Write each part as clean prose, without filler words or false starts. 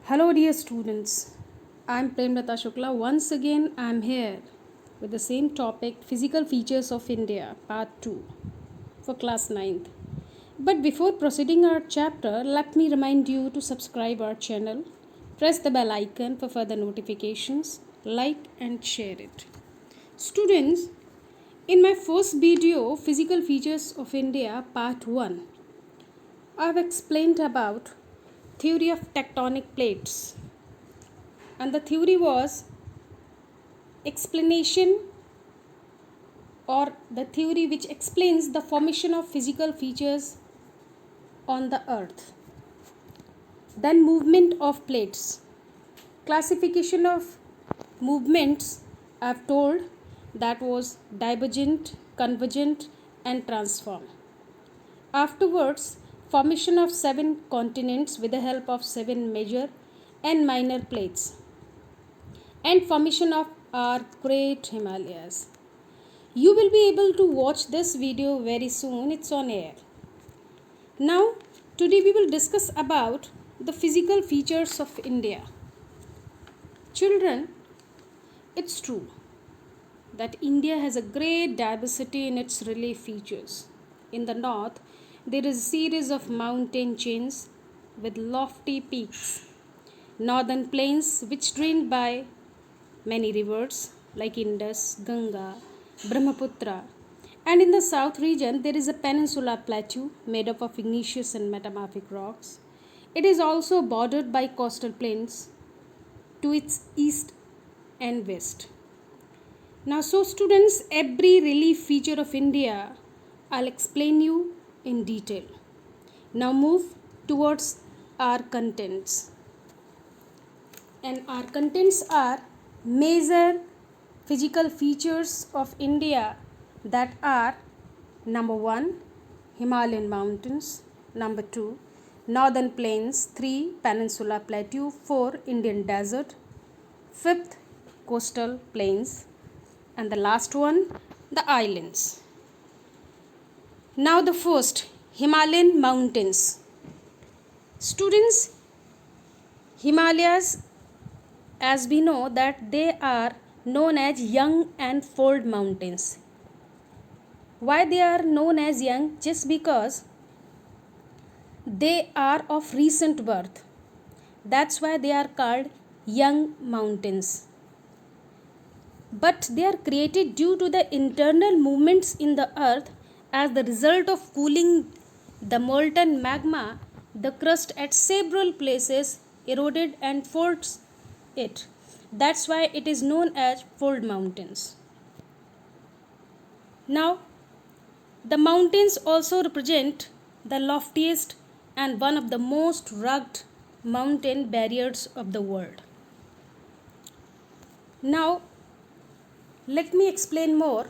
Hello, dear students. I'm Premlata Shukla. Once again, I'm here with the same topic Physical Features of India, Part 2 for Class Ninth. But before proceeding our chapter, let me remind you to subscribe our channel, press the bell icon for further notifications, like and share it. Students, in my first video, Physical Features of India, Part 1, I've explained about theory of tectonic plates, and the theory was explanation or the theory which explains the formation of physical features on the earth. Then movement of plates, classification of movements. I've told that was divergent, convergent and transform. Afterwards, formation of 7 continents with the help of 7 major and minor plates, and formation of our great Himalayas. You will be able to watch this video very soon. It's on air. Now, today we will discuss about the physical features of India. Children, it's true that India has a great diversity in its relief features. In the north, there is a series of mountain chains with lofty peaks. Northern plains which drained by many rivers like Indus, Ganga, Brahmaputra. And in the south region, there is a peninsula plateau made up of igneous and metamorphic rocks. It is also bordered by coastal plains to its east and west. Now, so students, every relief feature of India, I'll explain you in detail. Now, move towards our contents. And our contents are major physical features of India, that are number 1, Himalayan mountains, number 2, northern plains, 3, peninsula plateau, 4, Indian desert, 5th, coastal plains, and the last one, the islands. Now the first, Himalayan mountains. Students, Himalayas, as we know that they are known as young and fold mountains. Why they are known as young? Just because they are of recent birth. That's why they are called young mountains. But they are created due to the internal movements in the earth as the result of cooling the molten magma. The crust at several places eroded and folds it. That's why it is known as fold mountains. Now, the mountains also represent the loftiest and one of the most rugged mountain barriers of the world. Now, let me explain more.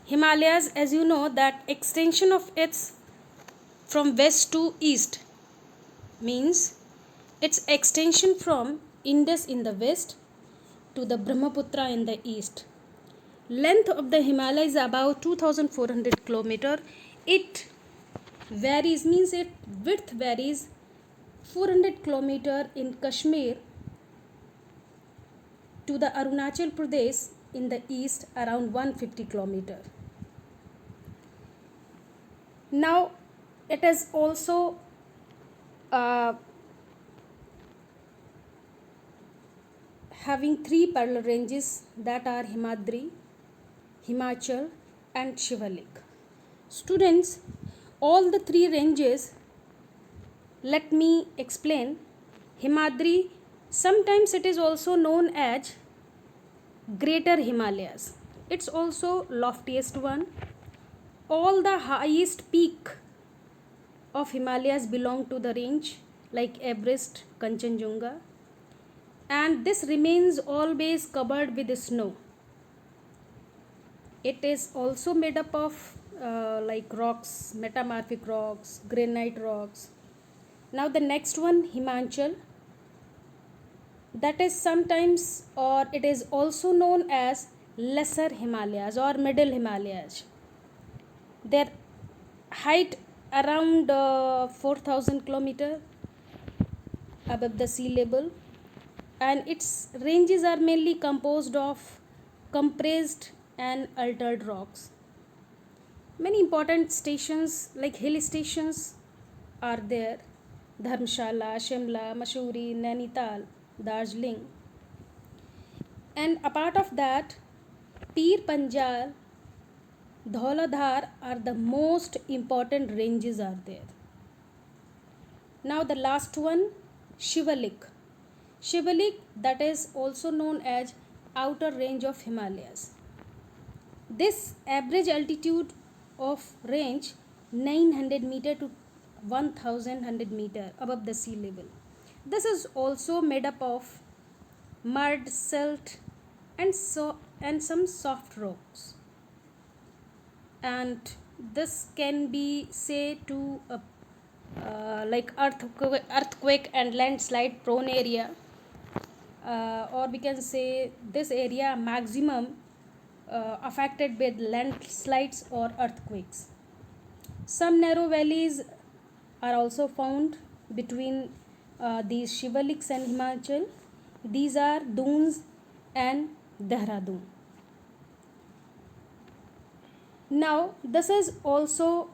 Himalayas, as you know, that extension of its from west to east means its extension from Indus in the west to the Brahmaputra in the east. Length of the Himalaya is about 2400 km. It varies, means its width varies 400 km in Kashmir to the Arunachal Pradesh in the east, around 150 km. Now it is also having 3 parallel ranges, that are Himadri, Himachal and Shivalik. Students, all the 3 ranges, let me explain. Himadri, sometimes it is also known as Greater Himalayas. It's also loftiest one. All the highest peak of Himalayas belong to the range like Everest, Kanchenjunga, and this remains always covered with snow. It is also made up of like rocks, metamorphic rocks, granite rocks. Now the next one, Himachal, that is sometimes, or it is also known as Lesser Himalayas or Middle Himalayas. Their height around 4000 kilometer. above the sea level, and its ranges are mainly composed of compressed and altered rocks. Many important stations like hill stations are there: Dharmshala, Shimla, Mussoorie, Nainital, Darjeeling. And apart of that, Pir Panjal, Dhauladhar are the most important ranges are there. Now the last one, Shivalik. Shivalik, that is also known as outer range of Himalayas. This average altitude of range 900 meter to 1100 meter above the sea level. This is also made up of mud, silt, and some soft rocks. And this can be say to a like earthquake and landslide prone area, or we can say this area maximum affected with landslides or earthquakes. Some narrow valleys are also found between these Shivaliks and Himachal. These are Dunes and Dehradun. Now this is also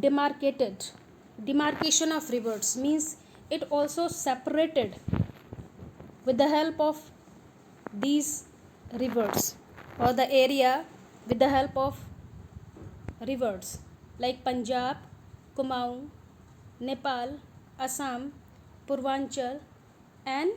demarcation of rivers, means it also separated with the help of these rivers, or the area with the help of rivers like Punjab, Kumaon, Nepal, Assam, Purvanchal, and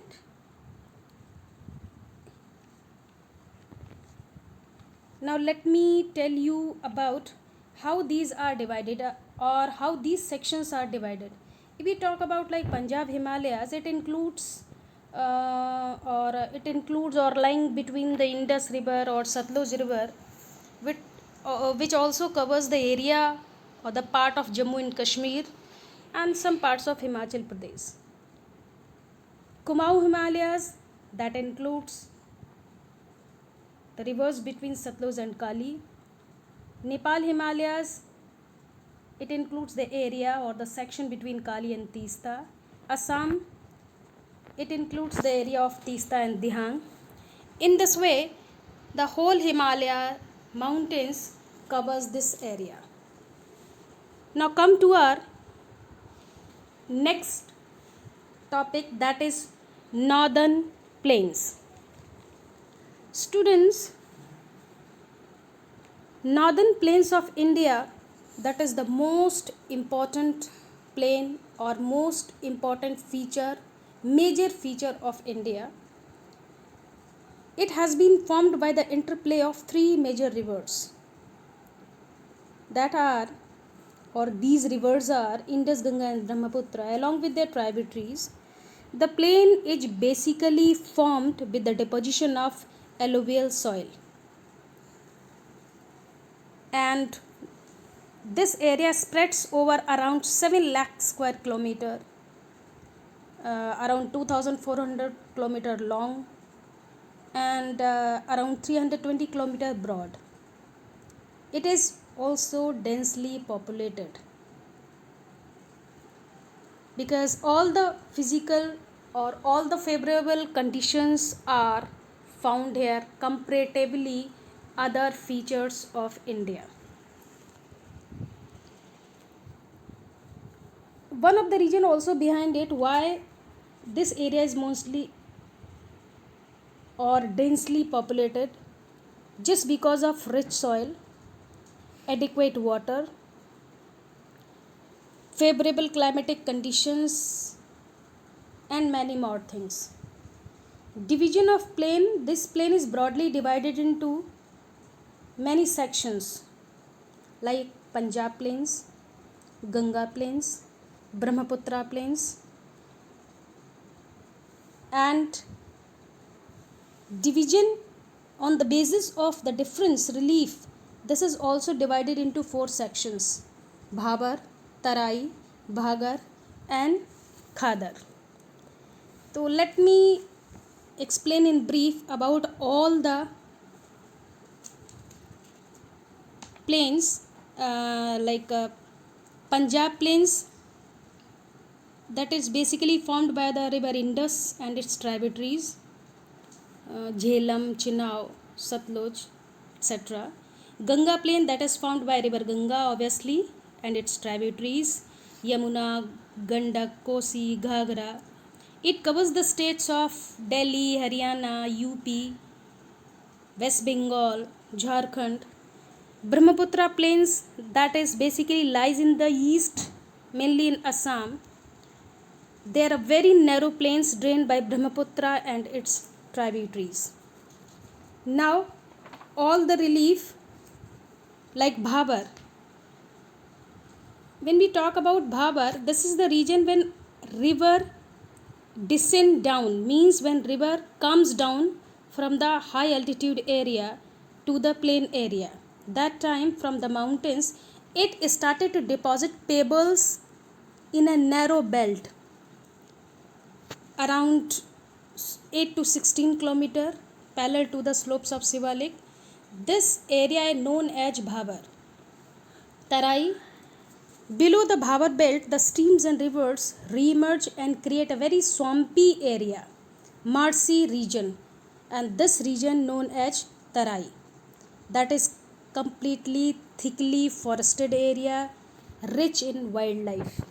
now let me tell you about how these are divided, or how these sections are divided. If we talk about like Punjab Himalayas, it includes or lying between the Indus River or Satluj River, which also covers the area or the part of Jammu and Kashmir and some parts of Himachal Pradesh. Kumaon Himalayas, that includes the rivers between Satluj and Kali. Nepal Himalayas, it includes the area or the section between Kali and Teesta. Assam, it includes the area of Teesta and Dihang. In this way, the whole Himalaya mountains covers this area. Now come to our next topic, that is northern plains. Students, northern plains of India, that is the most important plain or most important feature, major feature of India. It has been formed by the interplay of three major rivers, that are, or these rivers are Indus, Ganga and Brahmaputra, along with their tributaries. The plain is basically formed with the deposition of alluvial soil, and this area spreads over around 7 lakh square kilometer, around 2400 kilometer long, and around 320 kilometer broad. It is also densely populated because all the physical or all the favorable conditions are found here comparatively other features of India. One of the reason also behind it why this area is mostly or densely populated, just because of rich soil, adequate water, favorable climatic conditions, and many more things. Division of plain, this plain is broadly divided into many sections like Punjab plains, Ganga plains, Brahmaputra plains, and division on the basis of the difference relief, this is also divided into four sections: Bhabar, Tarai, Bhagar, and Khadar. So let me explain in brief about all the plains, like Punjab plains, that is basically formed by the river Indus and its tributaries, Jhelum, Chenab, Satluj, etc. Ganga plain, that is formed by river Ganga obviously and its tributaries, Yamuna, Gandak, Kosi, Ghagra. It covers the states of Delhi, Haryana, UP, West Bengal, Jharkhand. Brahmaputra plains, that is basically lies in the east, mainly in Assam. There are very narrow plains drained by Brahmaputra and its tributaries. Now, all the relief like Bhabar. When we talk about Bhabar, this is the region when river descend down, means when river comes down from the high altitude area to the plain area. That time from the mountains it started to deposit pebbles in a narrow belt around 8 to 16 kilometer parallel to the slopes of Sivalik. This area is known as Bhabar. Tarai. Below the Bhabar belt, the streams and rivers re-emerge and create a very swampy area, marshy region, and this region known as Tarai. That is completely thickly forested area, rich in wildlife.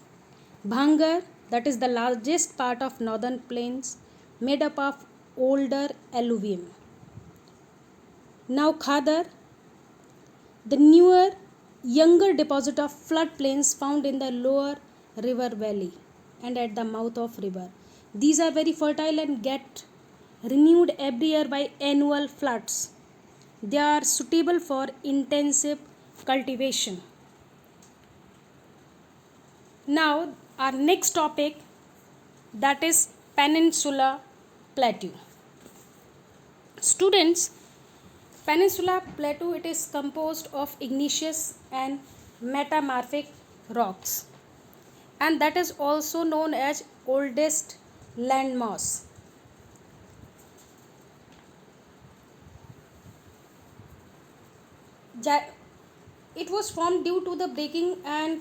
Bhangar, that is the largest part of northern plains, made up of older alluvium. Now Khadar, the newer, younger deposit of floodplains found in the lower river valley and at the mouth of river. These are very fertile and get renewed every year by annual floods. They are suitable for intensive cultivation. Now our next topic, that is Peninsula Plateau. Students, Peninsula Plateau, it is composed of igneous and metamorphic rocks, and that is also known as oldest landmass. It was formed due to the breaking and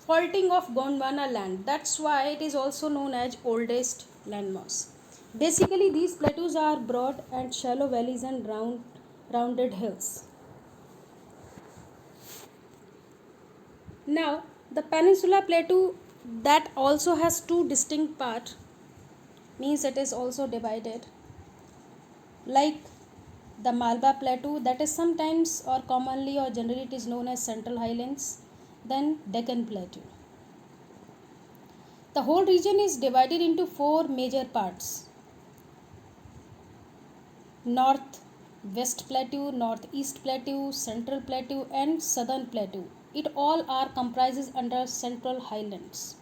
faulting of Gondwana land. That's why it is also known as oldest landmass. Basically, these plateaus are broad and shallow valleys and rounded hills. Now, the Peninsula Plateau, that also has two distinct parts, means it is also divided. Like the Malwa Plateau, that is sometimes or commonly or generally it is known as Central Highlands, then Deccan Plateau. The whole region is divided into four major parts: North West Plateau, Northeast Plateau, Central Plateau and Southern Plateau. It all are comprises under Central Highlands.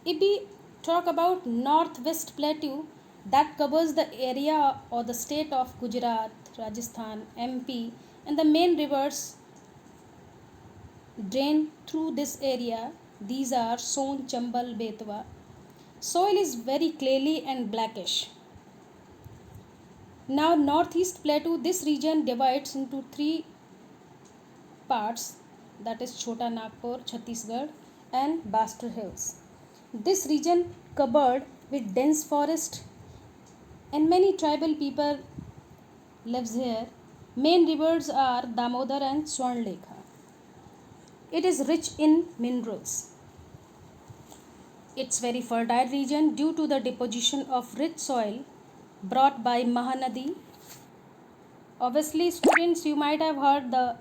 If we talk about Northwest Plateau, that covers the area or the state of Gujarat, Rajasthan, MP, and the main rivers drain through this area. These are Son, Chambal, Betwa. Soil is very clayey and blackish. Now Northeast Plateau, this region divides into three parts, that is Chota Nagpur, Chhattisgarh and Bastar Hills. This region covered with dense forest and many tribal people lives here. Main rivers are Damodar and Swarnlekha. It is rich in minerals. It's very fertile region due to the deposition of rich soil brought by Mahanadi. Obviously, students, you might have heard the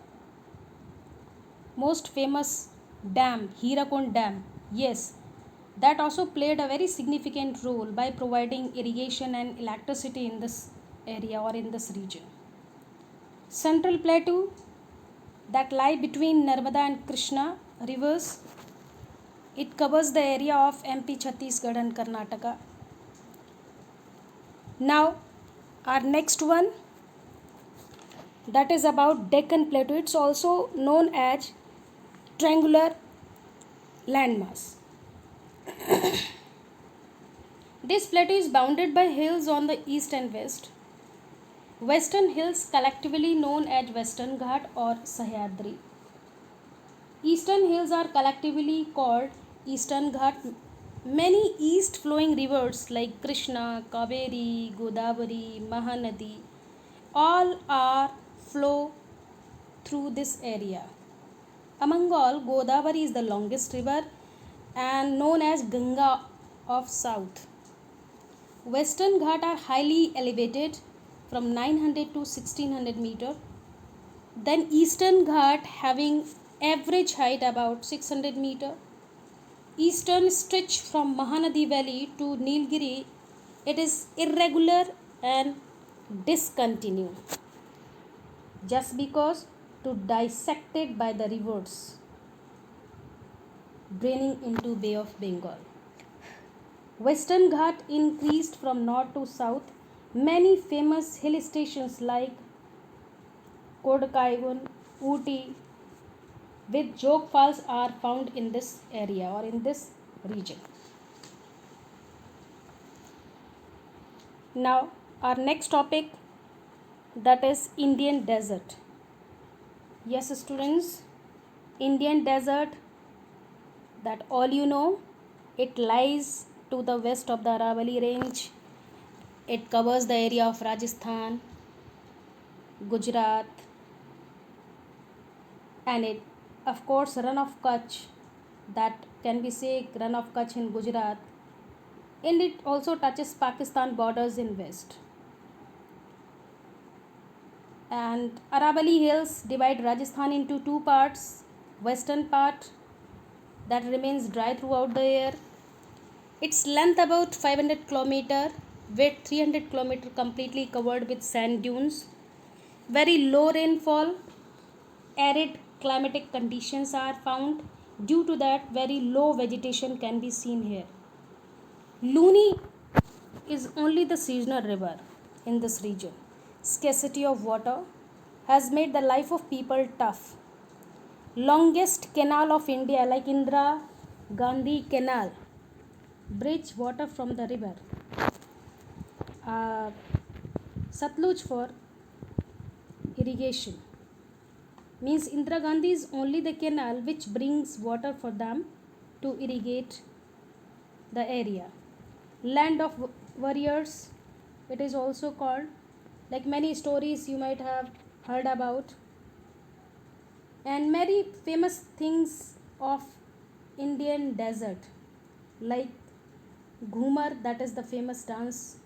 most famous dam, Hirakund Dam. Yes, that also played a very significant role by providing irrigation and electricity in this area or in this region. Central Plateau, that lie between Narmada and Krishna rivers. It covers the area of MP, Chhattisgarh and Karnataka. Now our next one, that is about Deccan Plateau. It's also known as triangular landmass. This plateau is bounded by hills on the east and west. Western hills collectively known as Western Ghat or Sahyadri. Eastern hills are collectively called Eastern Ghat. Many east flowing rivers like Krishna, Kaveri, Godavari, Mahanadi all are flow through this area. Among all, Godavari is the longest river and known as Ganga of South. Western Ghat are highly elevated from 900 to 1600 meter. Then Eastern Ghat having average height about 600 meter. Eastern stretch from Mahanadi Valley to Nilgiri, it is irregular and discontinued just because to dissected by the rivers draining into Bay of Bengal. Western Ghat increased from north to south. Many famous hill stations like Kodakaigun, Ooty with Jog Falls are found in this area or in this region. Now our next topic, that is Indian desert. Yes students, Indian desert, that all you know, it lies to the west of the Aravalli range. It covers the area of Rajasthan, Gujarat, and it of course Rann of Kutch, that can be say Rann of Kutch in Gujarat, and it also touches Pakistan borders in west. And Aravalli hills divide Rajasthan into two parts. Western part that remains dry throughout the year, its length about 500 km, width 300 km, completely covered with sand dunes, very low rainfall, arid climatic conditions are found. Due to that, very low vegetation can be seen here. Luni is only the seasonal river in this region. Scarcity of water has made the life of people tough. Longest canal of India, like Indira Gandhi Canal, bridge water from the river Satluj for irrigation. Means Indira Gandhi is only the canal which brings water for them to irrigate the area. Land of warriors, it is also called, like many stories you might have heard about, and many famous things of Indian desert, like Ghumar, that is the famous dance.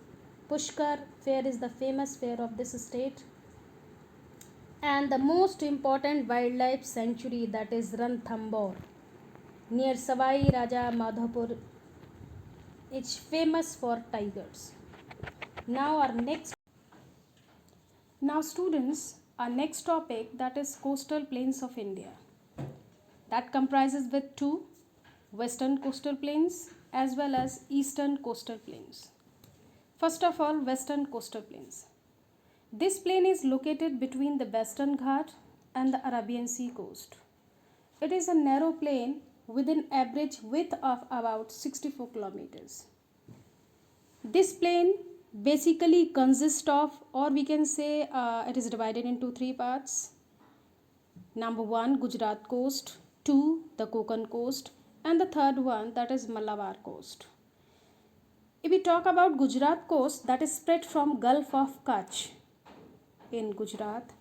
Pushkar fair is the famous fair of this state, and the most important wildlife sanctuary, that is Ranthambore near Savai Raja Madhopur. It's famous for tigers. Now our next Now students, our next topic, that is coastal plains of India. That comprises with two western coastal plains as well as eastern coastal plains. First of all, western coastal plains. This plain is located between the Western Ghat and the Arabian Sea coast. It is a narrow plain with an average width of about 64 kilometers. This plain basically consists of, or we can say it is divided into three parts. Number one, Gujarat coast, two, the Konkan coast, and the third one, that is Malabar coast. If we talk about Gujarat coast, that is spread from Gulf of Kutch in Gujarat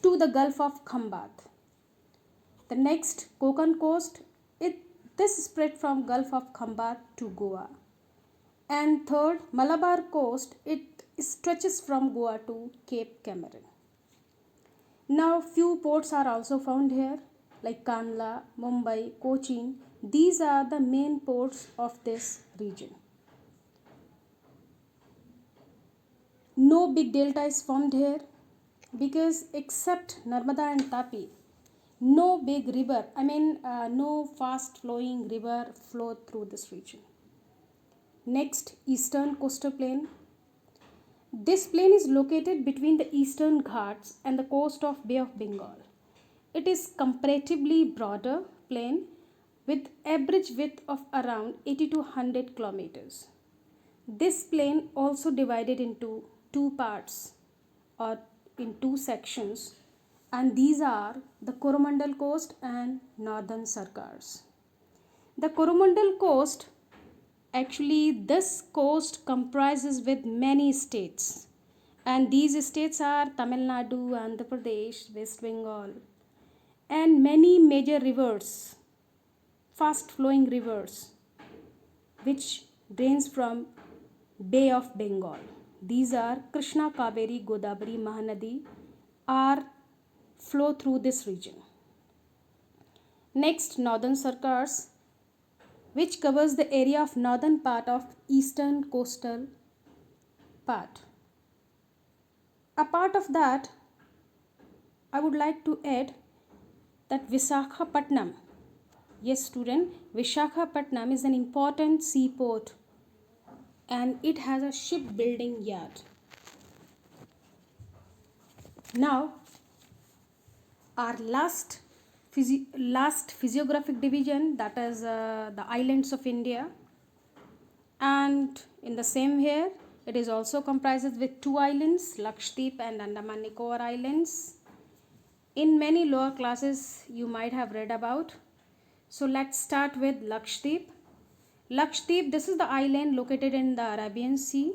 to the Gulf of Khambat. The next, Konkan coast, this spread from Gulf of Khambat to Goa. And third, Malabar coast, it stretches from Goa to Cape Cameron. Now few ports are also found here, like Kandla, Mumbai, Cochin. These are the main ports of this region. No big delta is formed here because except Narmada and Tapi, no big river, no fast flowing river flowed through this region. Next, eastern coastal plain. This plain is located between the Eastern Ghats and the coast of Bay of Bengal. It is comparatively broader plain with average width of around 80 to 100 kilometers. This plain also divided into two parts or in two sections. and these are the Coromandel Coast and Northern Sarkars. The Coromandel Coast, actually this coast comprises with many states, and these states are Tamil Nadu, Andhra Pradesh, West Bengal, and many major rivers, fast flowing rivers, which drains from Bay of Bengal. These are Krishna, Kaveri, Godavari, Mahanadi are flow through this region. Next, Northern Sarkars, which covers the area of northern part of eastern coastal part. A part of that, I would like to add that Visakhapatnam. Yes, student, Visakhapatnam is an important seaport and it has a shipbuilding yard. Now, our last physiographic division, that is the islands of India, and in the same here it is also comprises with two islands, Lakshadweep and Andaman Nicobar Islands. In many lower classes you might have read about. So let's start with Lakshadweep. Lakshadweep, this is the island located in the Arabian Sea.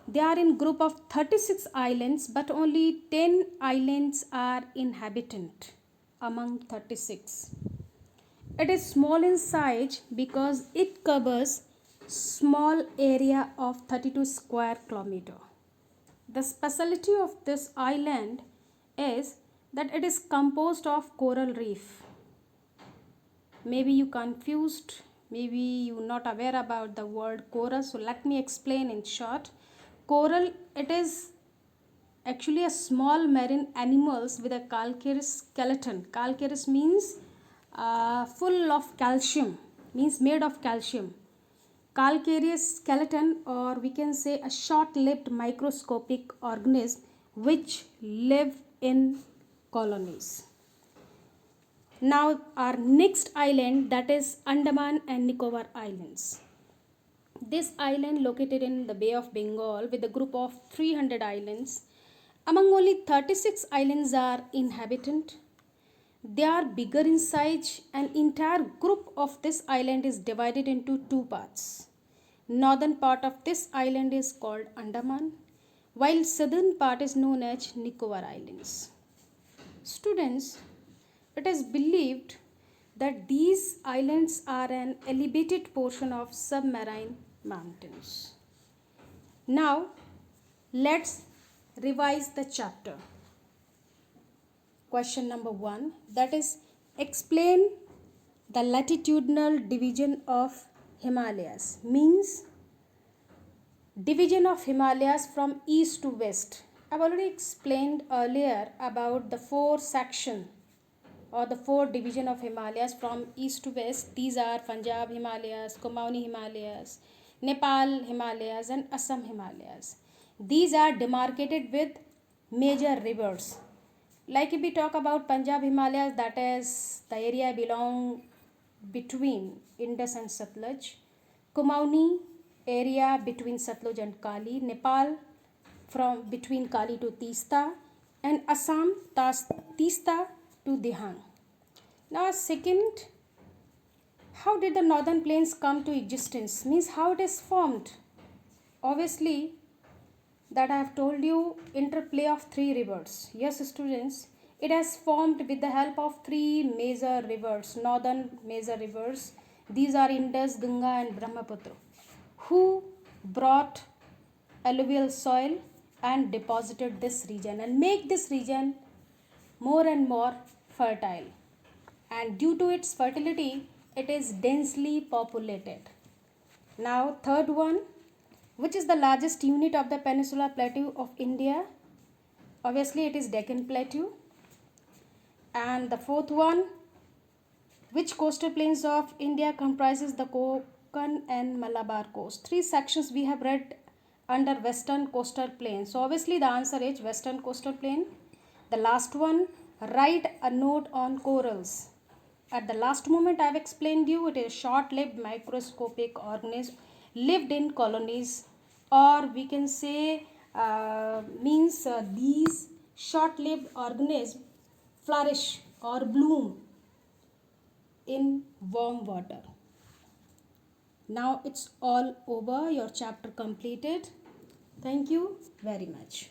They are in group of 36 islands, but only 10 islands are inhabitant among 36. It is small in size because it covers small area of 32 square kilometer. The specialty of this island is that it is composed of coral reef. Maybe you confused, maybe you not aware about the word coral, so let me explain in short. Coral, it is actually a small marine animals with a calcareous skeleton. Calcareous means full of calcium, means made of calcium. Calcareous skeleton, or we can say a short-lived microscopic organism which live in colonies. Now our next island, that is Andaman and Nicobar Islands. This island located in the Bay of Bengal with a group of 300 islands. Among only 36 islands are inhabitant. They are bigger in size, and entire group of this island is divided into two parts. Northern part of this island is called Andaman, while southern part is known as Nicobar Islands. Students, it is believed that these islands are an elevated portion of submarine mountains. Now, let's revise the chapter. Question number 1, that is, explain the latitudinal division of Himalayas. Means division of Himalayas from east to west. I've already explained earlier about the four section or the four division of Himalayas from east to west. These are Punjab Himalayas, Kumaoni Himalayas, Nepal Himalayas and Assam Himalayas. These are demarcated with major rivers. Like if we talk about Punjab Himalayas, that is the area belong between Indus and Satluj. Kumaoni area between Satluj and Kali. Nepal from between Kali to Tista, and Assam Tista to Dihang. Now second, how did the northern plains come to existence? Means how it is formed. Obviously that I have told you, interplay of three rivers. Yes students, it has formed with the help of three major rivers, northern major rivers. These are Indus, Ganga and Brahmaputra, who brought alluvial soil and deposited this region and make this region more and more fertile, and due to its fertility it is densely populated. Now third one, which is the largest unit of the Peninsula Plateau of India? Obviously it is Deccan Plateau. And the fourth one, which coastal plains of India comprises the Konkan and Malabar coast? Three sections we have read under Western Coastal Plain. So obviously the answer is Western Coastal Plain. The last one, write a note on corals. At the last moment I have explained you, it is short-lived microscopic organism lived in colonies, or we can say these short-lived organisms flourish or bloom in warm water. Now it's all over, your chapter completed. Thank you very much.